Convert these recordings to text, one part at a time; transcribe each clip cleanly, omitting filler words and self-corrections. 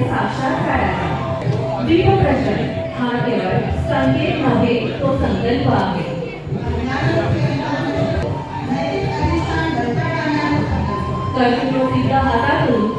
साक्षात्काराचा दीपप्रज्वलन हा केवळ संकेत नव्हे, तो संकल्प आहे. कर्तृत्वसिद्ध हातातून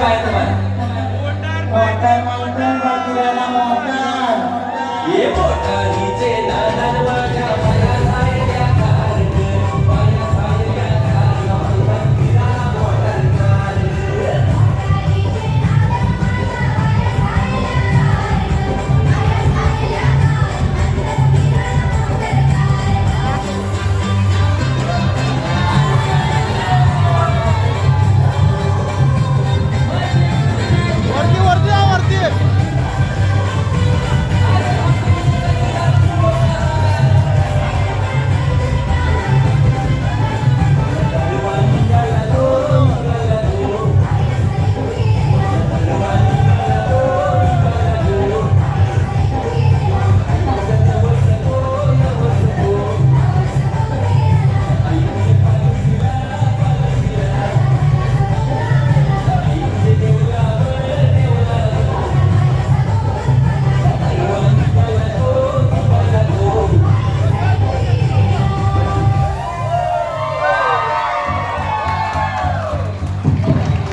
बाहेरचं बाहेर मोटर मोटर बघूया मोटर ये मोटारीचे नादान माझ्या पाया सायल्या कारग पाया सायल्या कारग फिराला मोटर कारग वरती वरती जा वरती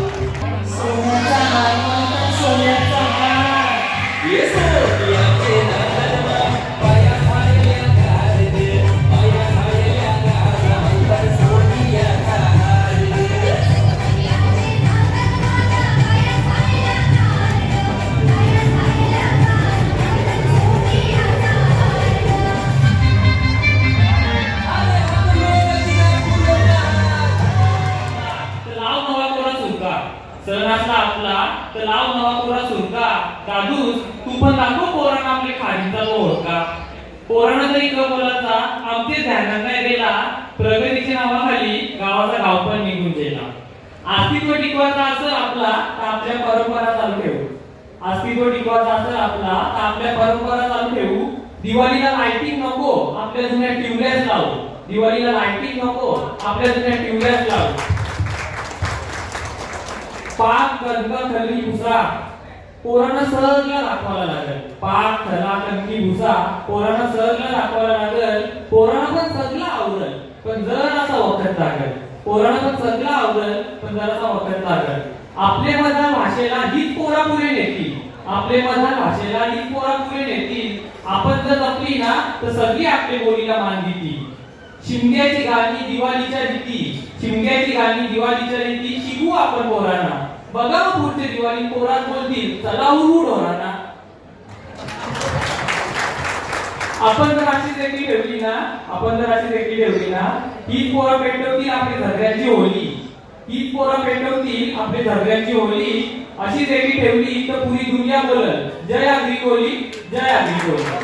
सोन्याचा हार मोटर सोन्याचा हार ये सोनियाचे नादान पाया सायल्या कारग पाया सायल्या कारग सोनिया कारग लाव नवा कोरा सुरका सण असला आपला तर लाव नवा कोरा सुरका दादूस तू पण दाखव पोरांना आपले खाडीचा मोह का पोरांना तरी क बोलाचा आमचे ध्यानात नाही गेला प्रगतीच्या नावाखाली गावाचा गाव पण निघून गेला अस्तित्व टिकवायचा असं आपला तर आपल्या परंपरा चालू ठेवू अस्तित्व टिकवायचा असं आपला तर आपल्या परंपरा चालू ठेवू दिवाळीला लाइटिंग नको आपल्या जुन्या ट्यूबलाइट लावू दिवाळीला लाइटिंग नको आपल्या जुन्या ट्यूबलाइट लावू पाक कणका खली भुसा पोरांना सहजला दाखवायला लागेल पाक खला कणकी भुसा पोरांना सहजला दाखवायला लागेल पोरांना पण सगळं आवडेल पण जरासा वखत लागेल पोरांना पण सगळं आवडेल पण जरासा वखत लागेल आपल्या मधल्या भाषेला हीच पोरा पुढे नेतील आपल्या मधल्या भाषेला हीच पोरा पुढे नेतील आपण जर जपली ना तर सगळी आपल्या बोलीला मान देतील शिमग्याची गाणी दिवाळीच्या रीती शिमग्याची गाणी दिवाळीच्या रीती शिकू आपण पोरांना बघा पुढच्या दिवाळी पोरात बोलतील चला उड होणार आपण जर अशी देखील ठेवली ना आपण जर अशी देखील ठेवली ना हीच पोरं पेटवतील आपली झगड्यांची होळी हीच पोरं पेटवतील आपली झगड्यांची होळी अशी देखील ठेवली तर पुरी दुनिया बोलल जय आगरी कोली जय आगरी कोली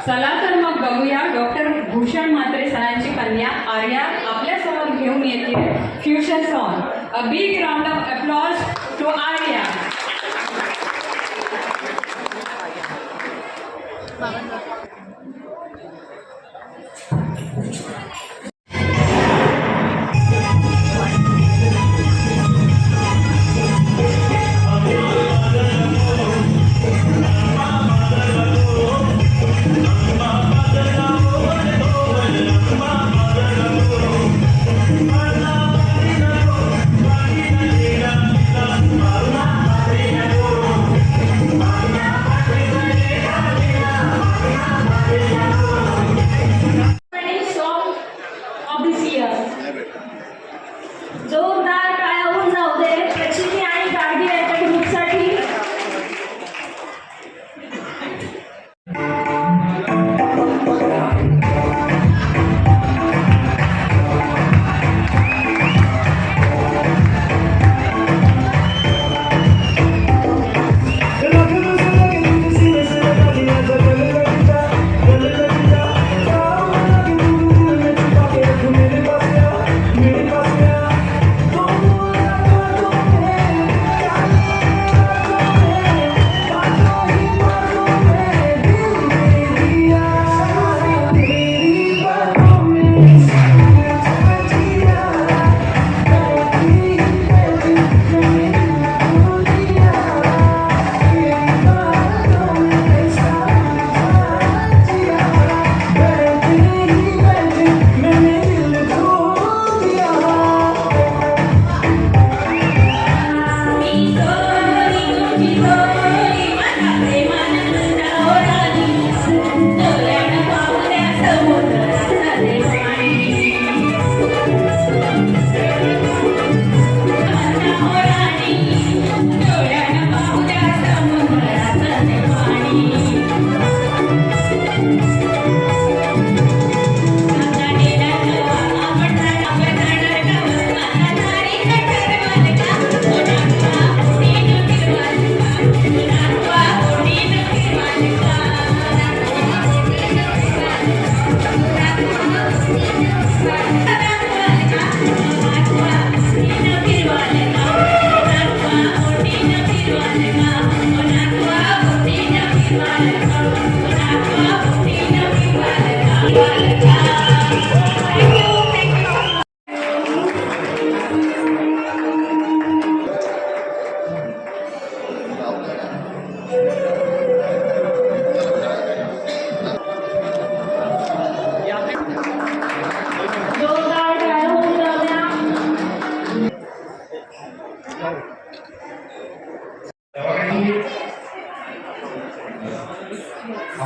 चला तर मग बघूया डॉक्टर भूषण म्हात्रे सरांची कन्या आर्या आपल्या समोर घेऊन येतील fusion song. A big round of applause to Arya. Yeah.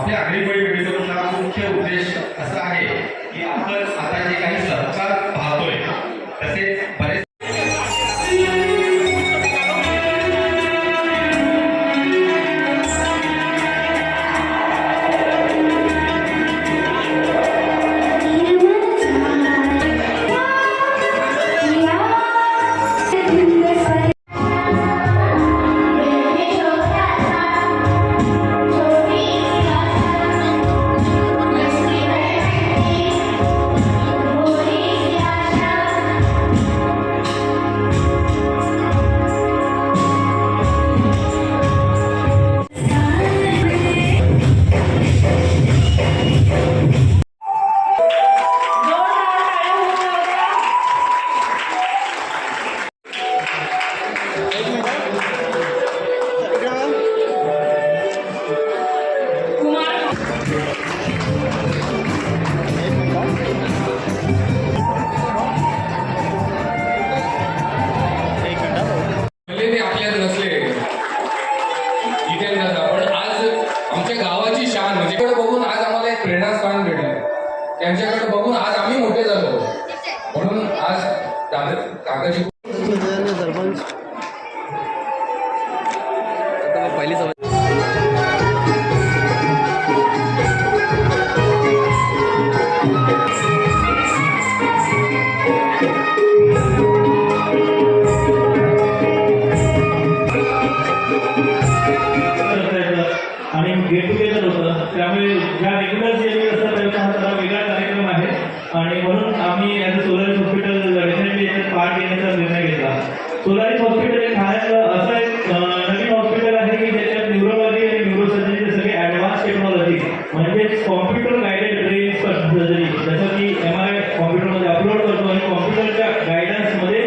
आपल्या आगळीकोळी वेळेचा मुख्य उद्देश असा आहे की आपण आता जे काही सरकार पाहतोय तसेच बरेच भले ते आपल्यात नसले इथे नसला पण आज आमच्या गावाची शान म्हणजे कडे बघून आज आम्हाला एक प्रेरणास्थान भेटलं. त्यांच्याकडे बघून आज आम्ही मोठे झालो म्हणून आज काकाची आणि गेट टुगेदर होतं. त्यामुळे ज्या रेग्युलर जे असतात त्यांचा हा जरा वेगळा कार्यक्रम आहे आणि म्हणून आम्ही as a Solaris hospital definitely याच्यात पार्ट घेण्याचा निर्णय घेतला. सोलारिस हॉस्पिटल हे ठाण्यातलं असं एक नवीन हॉस्पिटल आहे की ज्याच्यात न्यूरोलॉजी आणि न्यूरोसर्जरीचे सगळे ॲडव्हान्स टेक्नॉलॉजी म्हणजेच कॉम्प्युटर गायडेड ब्रेन सर्जरी जसं की MRI कॉम्प्युटरमध्ये अपलोड करतो आणि कॉम्प्युटरच्या गायडन्समध्ये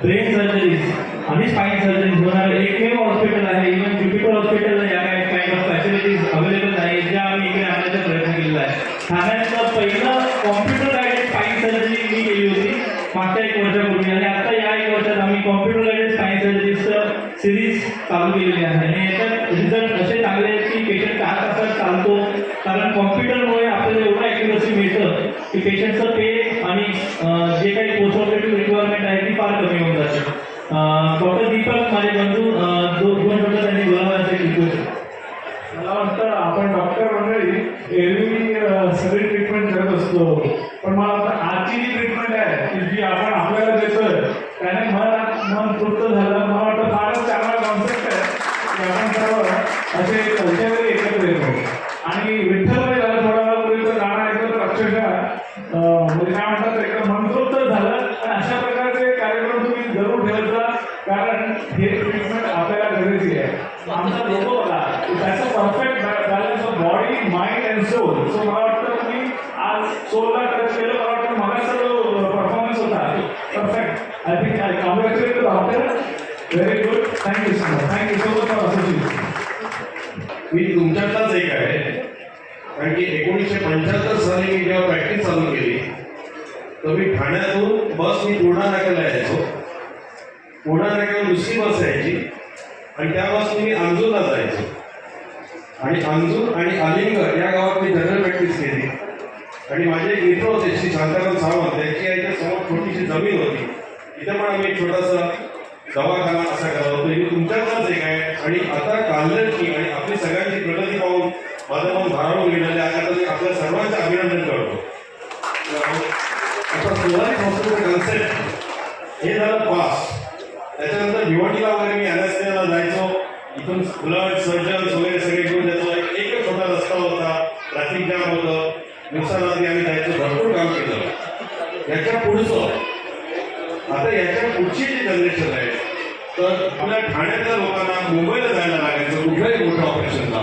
ब्रेन सर्जरीज आणि स्पाईन सर्जरीज होणारं एकमेव हॉस्पिटल आहे. इव्हन ज्युपिटर हॉस्पिटल या काइंड ऑफ फॅसिलिटीज अवेलेबल नाही ज्या आम्ही इकडे आणण्याचा प्रयत्न केलेला आहे. ठाण्यातलं पहिलं कॉम्प्युटर गायडेड स्पाईन सर्जरी मी केली होती मागच्या 1 वर्षापूर्वी आणि आता या 1 वर्षात आम्ही कॉम्प्युटर गायडेड स्पाईन सर्जरीचं सिरीज चालू केलेली आहे आणि याच्यात रिझल्ट असे चांगले आहेत की पेशंट 4 तासात चालतो कारण कॉम्प्युटरमुळे आपल्याला एवढं ॲक्युरसी मिळतं की पेशंटचं पेन आणि जे काही पोस्ट ऑपरेटिव्ह रिक्वायरमेंट आहे ती फार कमी होऊन जाते. डॉक्टर दीपक माझे बंधू 2 शब्द त्यांनी बोलावयाचे रिक्वेस्ट. मला वाटतं आपण डॉक्टर मंडळी एरवी सगळी ट्रीटमेंट करत असतो पण मला वाटतं आजची जी ट्रीटमेंट आहे की जी आपण आपल्याला देतोय त्याने मन तृप्त झालं. मला वाटतं फारच चांगला कॉन्सेप्ट आहे की आपण सर्व असे कल्चरली एकत्र येतो आणि विठ्ठलमध्ये झालं थोडा वेळापूर्वीचं गाणं ऐकलं तर अक्षरशः म्हणजे काय म्हणतात एकदम मनतृप्त झालं. आणि अशा प्रकारचे कार्यक्रम तुम्ही जरूर ठेवत जा कारण हे ट्रीटमेंट आपल्याला गरजेची आहे. आमचा लोगो बघा त्याचं perfect balance of body mind and soul. So मला वाटतं तुम्ही आज सोलला टच केलं. मला वाटतं मगाचा जो परफॉर्मन्स होता perfect. I think I congratulate the doctor. Very good. Thank you so much. Thank you so much for association. मी तुमच्यातलाच एक आहे कारण की 1975 साली मी जेव्हा प्रॅक्टिस चालू केली तर मी ठाण्यातून बसनी पूर्णा नाक्याला यायचो. पूर्णा नाक्यावर दुसरी बस यायची आणि त्या बसने मी अंजूरला जायचो आणि अंजूर आणि आलिंगर या गावात मी जनरल प्रॅक्टिस केली आणि माझे एक मित्र होते श्री शांताराम सावंत त्यांची याच्या समोर छोटीशी जमीन होती. तिथे पण आम्ही छोटासा दवाखाना असा करत होतो. हे तुमच्यातलाच एक आहे आणि आता कालची आणि आपली सगळ्यांची प्रगती पाहून माझं मन भारावून गेलेलं आहे. आता मी आपल्या सर्वांचं अभिनंदन करतो. आता सोलारिस हॉस्पिटल कन्सेप्ट हे झालं पास. त्याच्यानंतर भिवंडीला वगैरे मी NSCला जायचो. इथून ब्लड सर्जन्स वगैरे सगळे घेऊन जायचो. एकच छोटा रस्ता होता. ट्रॅफिक जॅम होतं. दिवसारात्री आम्ही जायचो. भरपूर काम केलं. याच्या पुढचं आता याच्या पुढची जी जनरेशन आहे तर आपल्या ठाण्यातल्या लोकांना मुंबईला जायला लागायचं कुठल्याही मोठ्या ऑपरेशनला.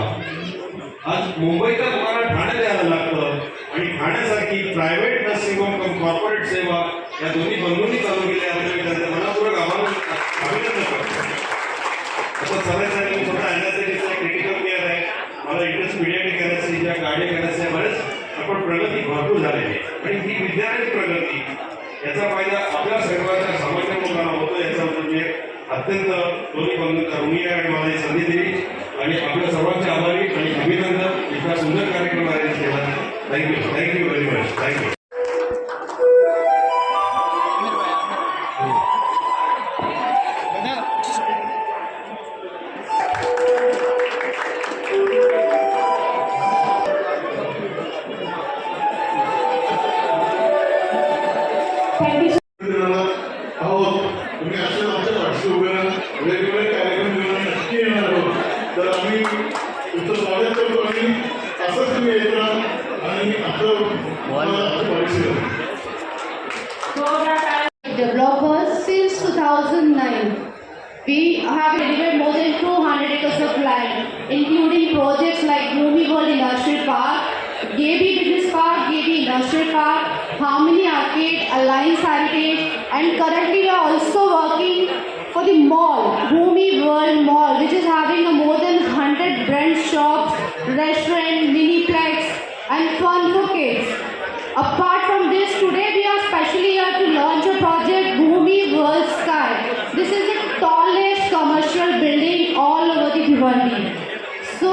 आज मुंबईच्या लोकांना ठाण्यात यायला लागतं आणि ठाण्यासारखी प्रायव्हेट नर्सिंग होम किंवा कॉर्पोरेट सेवा या दोन्ही बंधूंनी चालू केल्या आहे. त्यांचं मनापूर्वक अभिनंदन करतो. आता सगळ्यासाठी मी स्वतः NSCचा क्रिटिकल केअर आहे. मला इंटरेस्ट पीडियाट्रिक NSCच्या गाडी NSC बरेच आपण प्रगती भरपूर झालेली आहे आणि ही विज्ञानाची प्रगती याचा फायदा आपल्या सर्वांच्या सामान्य लोकांना होतो. याच्याबद्दल मी अत्यंत दोन्ही बंधूंचा ऋणी आहे आणि मला ही संधी दिली आणि आपल्या सर्वांचे आभारी आणि अभिनंदन. इतका सुंदर कार्यक्रम आयोजित केला. Thank you very much. थँक्यू. आहोत तुम्ही असेल आमच्या पार्श्वभूमीवर वेगवेगळे कार्यक्रम घेऊन नक्की येणार आहोत. तर आम्ही तुमचं स्वागत करतो आणि असंच तुम्ही येत राहा आणि आपलं परिचय. Developers since 2009. We have delivered more than 200 acres of land, including projects like Bhumi World Industrial Park, Gaby Business Park, Gaby Industrial Park, Harmony Arcade, Alliance Heritage, and currently we are also working for the mall, Bhumi World Mall, which is having a more than 100 brand shops, restaurant, miniplex, and fun for kids. Apart from this, today we are specially here to launch a project, Bhumi World Sky. This is the tallest commercial building all over the Bhiwandi. So,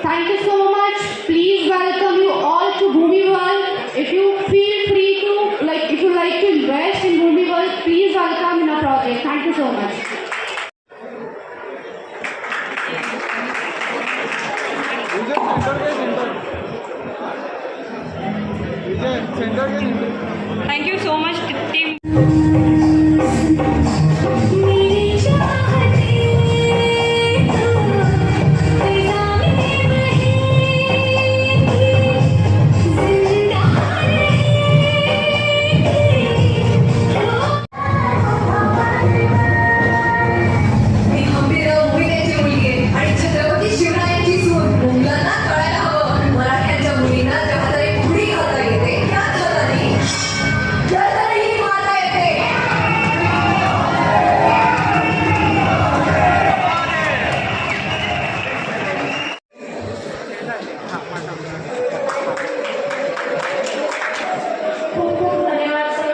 thank you so much. Please welcome you all to Bhumi World. If you feel free to, if you like to invest in Bhumi World, please welcome in our project. Thank you so much. Thank you so much, team. मी खंबीरराव मोहितेची मुलगी आहे आणि छत्रपती शिवरायांची सून. मुलांना कळायला हवं, मराठ्यांच्या मुलींना ज्या हाताने पुढी घालता येते त्याच हाताने जळजळही मारता येते. खूप खूप धन्यवाद सर.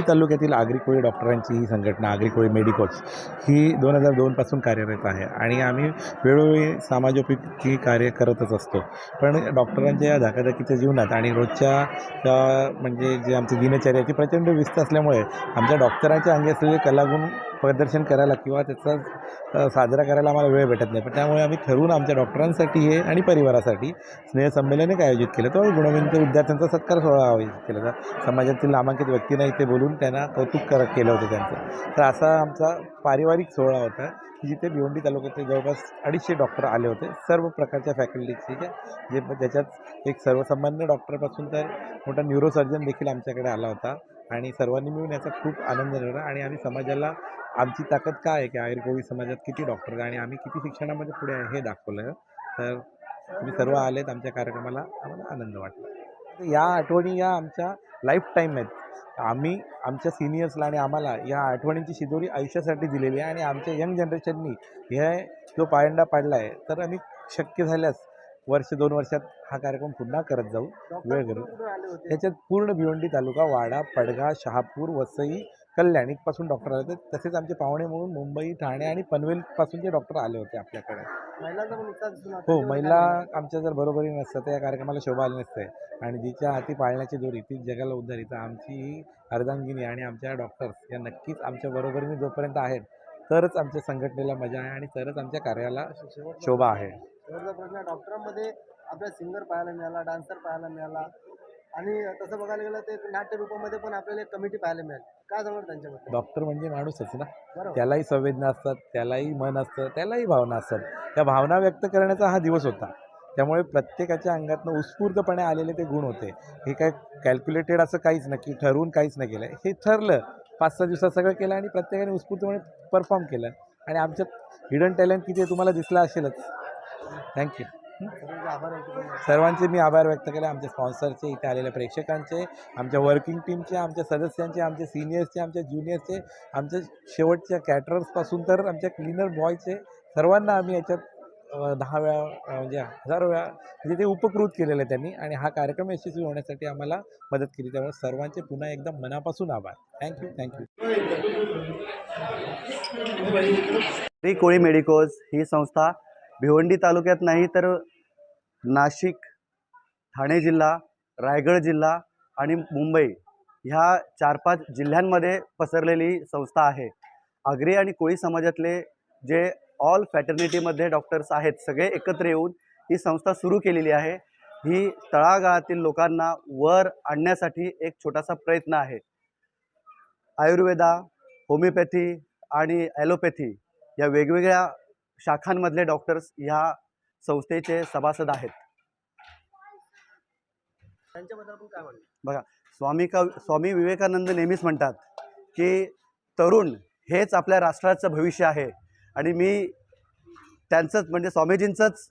तालुक्यातील आगरी कोळी डॉक्टरांची ही संघटना आगरी कोळी मेडिकोज ही 2002पासून कार्यरत आहे आणि आम्ही वेळोवेळी समाजोपयोगी कार्य करतच असतो. पण डॉक्टरांच्या या धकाधकीच्या जीवनात आणि रोजच्या म्हणजे जे आमची दिनचर्या ती प्रचंड व्यस्त असल्यामुळे आमच्या डॉक्टरांच्या अंगी असलेले कलागुण प्रदर्शन करायला किंवा त्याचा साजरा करायला आम्हाला वेळ भेटत नाही. पण त्यामुळे आम्ही ठरवून आमच्या डॉक्टरांसाठी हे आणि परिवारासाठी स्नेहसंमेलन एक आयोजित केलं. तर गुणवंत विद्यार्थ्यांचा सत्कार सोहळा आयोजित केला होता. समाजातील नामांकित व्यक्तींना इथे बोलून त्यांना कौतुक केलं होतं त्यांचं. तर असा आमचा पारिवारिक सोहळा होता की जिथे भिवंडी तालुक्यातले जवळपास 250 डॉक्टर आले होते, सर्व प्रकारच्या फॅकल्टीचे जे त्याच्यात एक सर्वसामान्य डॉक्टरपासून तर मोठा न्यूरोसर्जन देखील आमच्याकडे आला होता आणि सर्वांनी मिळून याचा खूप आनंद मिळाला. आणि आम्ही समाजाला आमची ताकद काय आहे की आगरी कोळी समाजात किती डॉक्टर आणि आम्ही किती शिक्षणामध्ये पुढे आहे हे दाखवलं. तर तुम्ही सर्व आलेत आमच्या कार्यक्रमाला, आम्हाला आनंद वाटला. या आठवणी या आमच्या लाईफ टाईम आहेत. आम्ही आमच्या सिनियर्सला आणि आम्हाला या आठवणींची शिदोरी आयुष्यासाठी दिलेली आहे आणि आमच्या यंग जनरेशननी हे जो पायंडा पाडला आहे तर आम्ही शक्य झाल्यास 1-2 वर्षात हा कार्यक्रम पुन्हा करत जाऊ, वेळ करू. त्याच्यात पूर्ण भिवंडी तालुका, वाडा, पडघा, शहापूर, वसई, कल्याण इथपासून डॉक्टर आले होते. तसेच आमचे पाहुणे म्हणून मुंबई, ठाणे आणि पनवेलपासूनचे डॉक्टर आले होते आपल्याकडे. हो, महिला आमच्या जर बरोबरी नसतं तर या कार्यक्रमाला शोभा आली नसते. आणि जिच्या हाती पाळण्याची दोरी ती जगाला उद्धारी. तर आमची ही अर्धांगिनी आणि आमच्या डॉक्टर्स या नक्कीच आमच्या बरोबरीने जोपर्यंत आहेत तरच आमच्या संघटनेला मजा आहे आणि तरच आमच्या कार्याला शोभा आहे. प्रश्न, डॉक्टरांमध्ये आपल्या सिंगर पाहायला मिळाला, डान्सर पाहायला मिळाला आणि तसं बघायला गेलं ते नाट्य रूपामध्ये पण आपल्याला एक कमिटी पाहायला मिळाली. काय सांगणार त्यांच्याबद्दल? डॉक्टर म्हणजे माणूसच ना, बरोबर. त्यालाही संवेदना असतात, त्यालाही मन असतं, त्यालाही भावना असतात. त्या भावना व्यक्त करण्याचा हा दिवस होता. त्यामुळे प्रत्येकाच्या अंगातनं उत्स्फूर्तपणे आलेले ते गुण होते. हे काय कॅल्क्युलेटेड असं काहीच नाही की ठरवून काहीच नाही केलं. हे ठरलं 5-6 दिवसात सगळं केलं आणि प्रत्येकाने उत्स्फूर्तपणे परफॉर्म केलं. आणि आमच्यात हिडन टॅलेंट किती आहे तुम्हाला दिसला असेलच. थँक्यू. सर्वांचे मी आभार व्यक्त केले. आमच्या स्पॉन्सरचे, इथे आलेल्या प्रेक्षकांचे, आमच्या वर्किंग टीमचे, आमच्या सदस्यांचे, आमच्या सिनियर्सचे, आमच्या ज्युनियर्सचे, आमच्या शेवटच्या कॅटरर्सपासून तर आमच्या क्लीनर बॉयचे, सर्वांना आम्ही याच्यात 10 वेळा म्हणजे 1000 वेळा म्हणजे ते उपकृत केलेलं आहे त्यांनी आणि हा कार्यक्रम यशस्वी होण्यासाठी आम्हाला मदत केली. त्यामुळे सर्वांचे पुन्हा एकदा मनापासून आभार. थँक्यू. आगरी कोळी मेडिकोज ही संस्था भिवंडी तालुक्यात नाही तर नाशिक, ठाणे जिल्हा, रायगड जिल्हा आणि मुंबई ह्या 4-5 जिल्ह्यांमध्ये पसरलेली संस्था आहे. आगरी आणि कोळी समाजातले जे ऑल फॅटर्निटीमध्ये डॉक्टर्स आहेत सगळे एकत्र येऊन ही संस्था सुरू केलेली आहे. ही तळागाळातील लोकांना वर आणण्यासाठी एक छोटासा प्रयत्न आहे. आयुर्वेदा, होमिओपॅथी आणि ॲलोपॅथी या वेगवेगळ्या शाखांमधले डॉक्टर्स ह्या संस्थेचे सभासद आहेत. त्यांच्याबद्दल आपण काय म्हणतो? बघा, स्वामी विवेकानंद नेहमीच म्हणतात की तरुण हेच आपल्या राष्ट्राचं भविष्य आहे. आणि मी त्यांचंच म्हणजे स्वामीजींचंच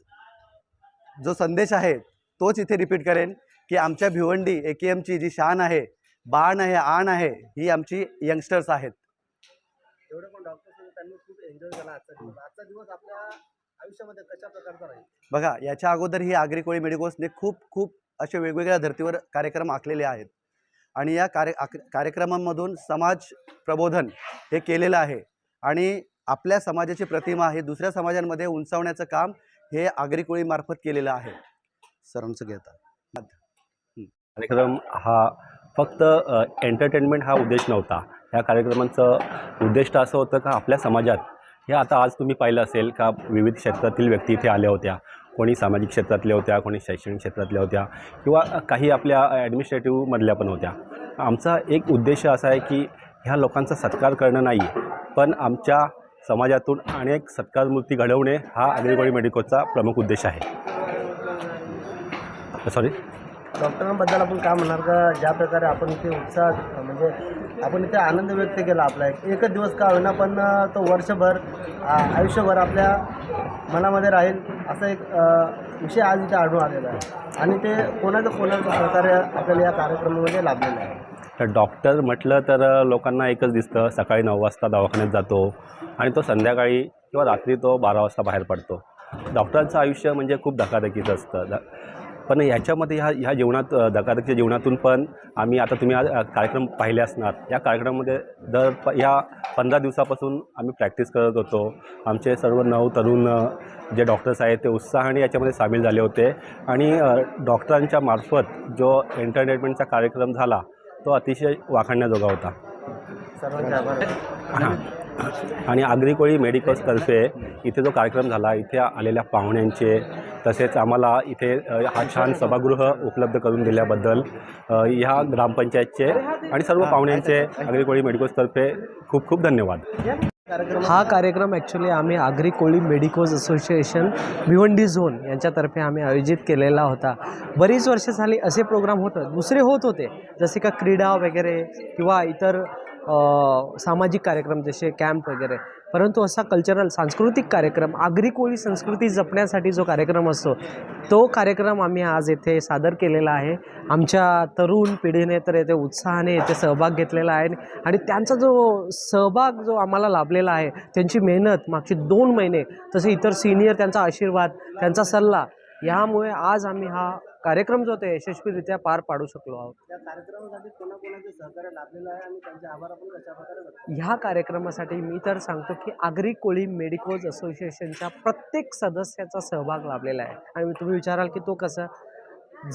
जो संदेश आहे तोच इथे रिपीट करेन की आमच्या भिवंडी AKMची जी शान आहे, बाण आहे, आण आहे, ही आमची यंगस्टर्स आहेत. एवढे पण डॉक्टर्स त्यांनी खूप एन्जॉय केला आजचा दिवस. आजचा दिवस आपल्या आयुष्यामध्ये कशा प्रकारचा राहील? बघा, याच्या अगोदर ही आगरी कोळी मेडिकोजने खूप असे वेगवेगळ्या धर्तीवर कार्यक्रम आखलेले आहेत आणि या कार्यक्रमांमधून समाज प्रबोधन हे केलेलं आहे आणि आपल्या समाजाची प्रतिमा हे दुसऱ्या समाजांमध्ये उंचावण्याचं काम हे आगरी कोळी मार्फत केलेलं आहे. सरांचं घेता कार्यक्रम हा फक्त एंटरटेनमेंट हा उद्देश नव्हता. ह्या कार्यक्रमाचं उद्दिष्ट असं होतं का आपल्या समाजात हे आता आज तुम्ही पाहिलं असेल का विविध क्षेत्रातील व्यक्ती इथे आल्या होत्या. कोणी सामाजिक क्षेत्रातल्या होत्या, कोणी शैक्षणिक क्षेत्रातल्या होत्या किंवा काही आपल्या ॲडमिनिस्ट्रेटिव्हमधल्या पण होत्या. आमचा एक उद्देश असा आहे की ह्या लोकांचा सत्कार करणं नाही, पण आमच्या समाजातून अनेक सत्कारमूर्ती घडवणे हा आगरी कोळी मेडिकोजचा प्रमुख उद्देश आहे. सॉरी, डॉक्टरांबद्दल आपण काय म्हणणार का ज्या प्रकारे आपण इथे उत्साह म्हणजे आपण इथे आनंद व्यक्त केला आपला एकच दिवस का होईना पण तो वर्षभर आयुष्यभर आपल्या मनामध्ये राहील असा एक विषय आज इथे आढळून आलेला आहे आणि ते कोणाचं सहकार्य आपल्याला या कार्यक्रमामध्ये लाभलेलं आहे. तर डॉक्टर म्हटलं तर लोकांना एकच दिसतं, सकाळी 9 वाजता दवाखान्यात जातो आणि तो संध्याकाळी किंवा रात्री तो 12 वाजता बाहेर पडतो. डॉक्टरांचं आयुष्य म्हणजे खूप धकाधकीचं असतं. पण याच्यामध्ये ह्या जीवनात धकाधकीच्या जीवनातून पण आम्ही आता तुम्ही आज कार्यक्रम पाहिले असणार. या कार्यक्रमामध्ये या 15 दिवसापासून आम्ही प्रॅक्टिस करत होतो. आमचे सर्व 9 तरुण जे डॉक्टर्स आहेत ते उत्साहाने याच्यामध्ये सामील झाले होते आणि डॉक्टरांच्या मार्फत जो एंटरटेनमेंटचा कार्यक्रम झाला तो अतिशय वाखाणण्याजोगा होता. सर्वांचे आभार. हां, आणि आगरी कोळी मेडिकल्सतर्फे इथे जो कार्यक्रम झाला, इथे आलेल्या पाहुण्यांचे तसेच आम्हाला इथे हा छान सभागृह उपलब्ध करून दिल्याबद्दल ह्या ग्रामपंचायतचे आणि सर्व पाहुण्यांचे आगरी कोळी मेडिकल्सतर्फे खूप खूप धन्यवाद. हा कार्यक्रम ॲक्च्युली आम्ही Agri Koli medicos association Bhiwandi zone यांच्यातर्फे आम्ही आयोजित केलेला होता. बरीच वर्ष झाली असे प्रोग्राम दुसरे होत होते, जसे का क्रीडा वगैरे किंवा इतर सामाजिक कार्यक्रम जसे कॅम्प वगैरे, परंतु असा कल्चरल सांस्कृतिक कार्यक्रम आगरी कोळी संस्कृती जपण्यासाठी जो कार्यक्रम असतो तो कार्यक्रम आम्ही आज येथे सादर केलेला आहे. आमच्या तरुण पिढीने तर येथे उत्साहाने येथे सहभाग घेतलेला आहे आणि त्यांचा जो सहभाग जो आम्हाला लाभलेला आहे, त्यांची मेहनत मागची 2 महिने, तसे इतर सिनियर त्यांचा आशीर्वाद, त्यांचा सल्ला, यामुळे आज आम्ही हा कार्यक्रम जो ते यशस्वीरित्या पार पाडू शकलो आहोत. या कार्यक्रमासाठी कोणाकोणाचे सहकार्य लाभलेलं आहे आणि त्यांचे आभार आपण कशाप्रकारे व्यक्त करतो? ह्या कार्यक्रमासाठी मी तर सांगतो की आगरी कोळी मेडिकोज असोसिएशनच्या प्रत्येक सदस्याचा सहभाग लाभलेला आहे. आणि तुम्ही विचाराल की तो कसं,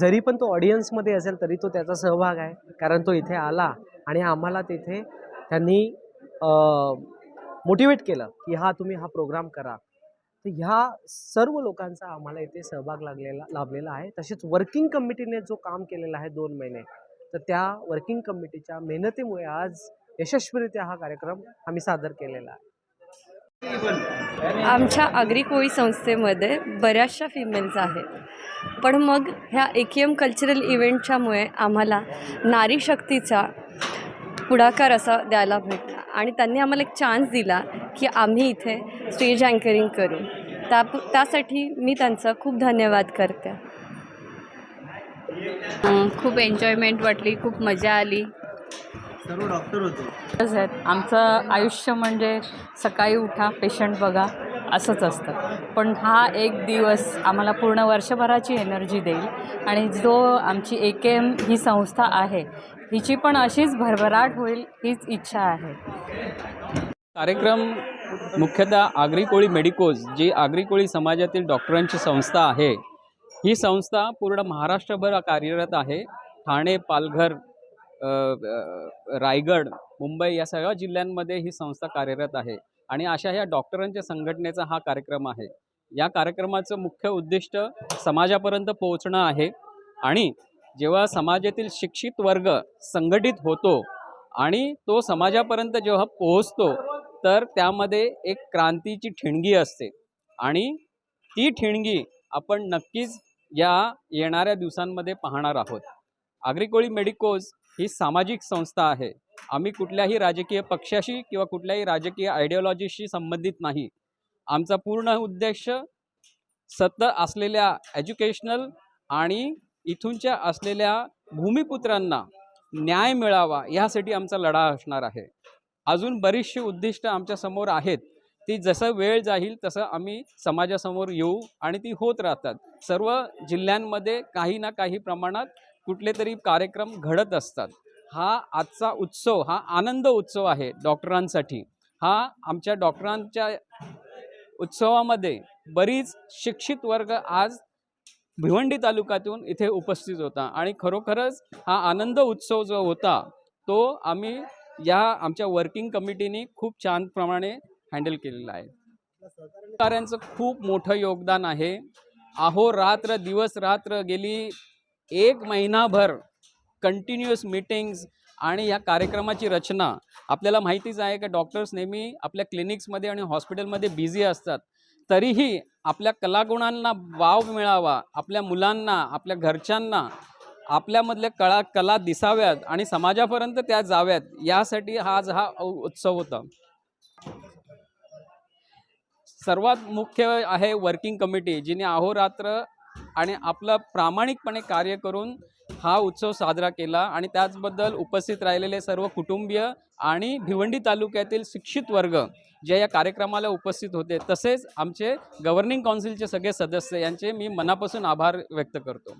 जरी पण तो ऑडियन्समध्ये असेल तरी तो त्याचा सहभाग आहे, कारण तो इथे आला आणि आम्हाला तिथे त्यांनी मोटिवेट केलं की तुम्ही हा प्रोग्राम करा. तर ह्या सर्व लोकांचा आम्हाला इथे सहभाग लाभलेला आहे. तसेच वर्किंग कमिटीने जो काम केलेलं आहे 2 महिने, तर त्या वर्किंग कमिटीच्या मेहनतीमुळे आज यशस्वीरित्या हा कार्यक्रम आम्ही सादर केलेला आहे. आमच्या आगरी कोळी संस्थेमध्ये बऱ्याचशा फिमेल्स आहेत, पण मग ह्या AKM कल्चरल इव्हेंटच्यामुळे आम्हाला नारी शक्तीचा पुढाकार असा द्यायला भेटला आणि त्यांनी आम्हाला एक चान्स दिला की आम्ही इथे स्टेज अँकरिंग करू. त्यासाठी मी त्यांचा खूप धन्यवाद करते. खूप एन्जॉयमेंट वाटली, खूप मजा आली. सर्व डॉक्टर होते. आमचं आयुष्य म्हणजे सकाळी उठा, पेशंट बघा असंच असतं, पण हा एक दिवस आम्हाला पूर्ण वर्षभराची एनर्जी देईल आणि जो आमची AKM ही संस्था आहे हिची पण अशीच भरभराट होईल हीच इच्छा आहे. कार्यक्रम मुख्यतः आगरी कोळी मेडिकोज, जी आगरी कोळी समाजातील डॉक्टरांची संस्था आहे, ही संस्था पूर्ण महाराष्ट्रभर कार्यरत आहे. ठाणे, पालघर, रायगड, मुंबई या सगळ्या जिल्ह्यांमध्ये ही संस्था कार्यरत आहे आणि अशा ह्या डॉक्टरांच्या संघटनेचा हा कार्यक्रम आहे. या कार्यक्रमाचं मुख्य उद्दिष्ट समाजापर्यंत पोहोचणं आहे आणि जेव्हा समाजातील शिक्षित वर्ग संघटित होतो आणि तो समाजापर्यंत जेव्हा पोहोचतो तर त्यामध्ये एक क्रांतीची ठिणगी असते आणि ती ठिणगी आपण नक्कीच या येणाऱ्या दिवसांमध्ये पाहणार आहोत. आगरी कोळी मेडिकोज ही सामाजिक संस्था आहे. आम्ही कुठल्याही राजकीय पक्षाशी किंवा कुठल्याही राजकीय आयडिओलॉजीशी संबंधित नाही. आमचा पूर्ण उद्देश सत्य असलेल्या एज्युकेशनल आणि इथूनच्या असलेल्या भूमिपुत्रांना न्याय मिळावा यासाठी आमचा लढा असणार आहे. अजून बरीचशी उद्दिष्ट आमच्या समोर आहेत, ती जसं वेळ जाईल तसं आम्ही समाजासमोर येऊ आणि ती होत राहतात. सर्व जिल्ह्यांमध्ये काही ना काही प्रमाणात कुठले तरी कार्यक्रम घडत असतात. हा आजचा उत्सव हा आनंद उत्सव आहे डॉक्टरांसाठी. हा आमच्या डॉक्टरांच्या उत्सवामध्ये बरीच शिक्षित वर्ग आज भिवंडी तालुक्यातून इथे उपस्थित होता आणि खरोखरच हा आनंद उत्सव जो होता तो आम्ही या आमच्या वर्किंग कमिटीने खूप छान प्रमाणे हँडल केलेला आहे. सहकाऱ्यांचं खूप मोठं योगदान आहे. अहोरात्र दिवस रात्र गेली 1 महिनाभर कंटिन्युअस मीटिंग्स आणि या कार्यक्रमाची रचना. आपल्याला माहितीच आहे की डॉक्टर्स नेहमी आपल्या क्लिनिक्समध्ये आणि हॉस्पिटलमध्ये बिझी असतात, तरीही आपल्या कलागुणांना वाव मिळावा, आपल्या मुलांना, आपल्या घरच्यांना आपल्यामधल्या कला दिसाव्यात आणि समाजापर्यंत त्या जाव्यात यासाठी आज हा उत्सव होता. सर्वात मुख्य आहे वर्किंग कमिटी, जिने अहोरात्र आणि आपलं प्रामाणिकपणे कार्य करून हा उत्सव साजरा केला आणि त्याचबद्दल उपस्थित राहिलेले सर्व कुटुंबीय आणि भिवंडी तालुक्यातील शिक्षित वर्ग जे या कार्यक्रमाला उपस्थित होते, तसेच आमचे गव्हर्निंग काउन्सिलचे सगळे सदस्य यांचे मी मनापासून आभार व्यक्त करतो.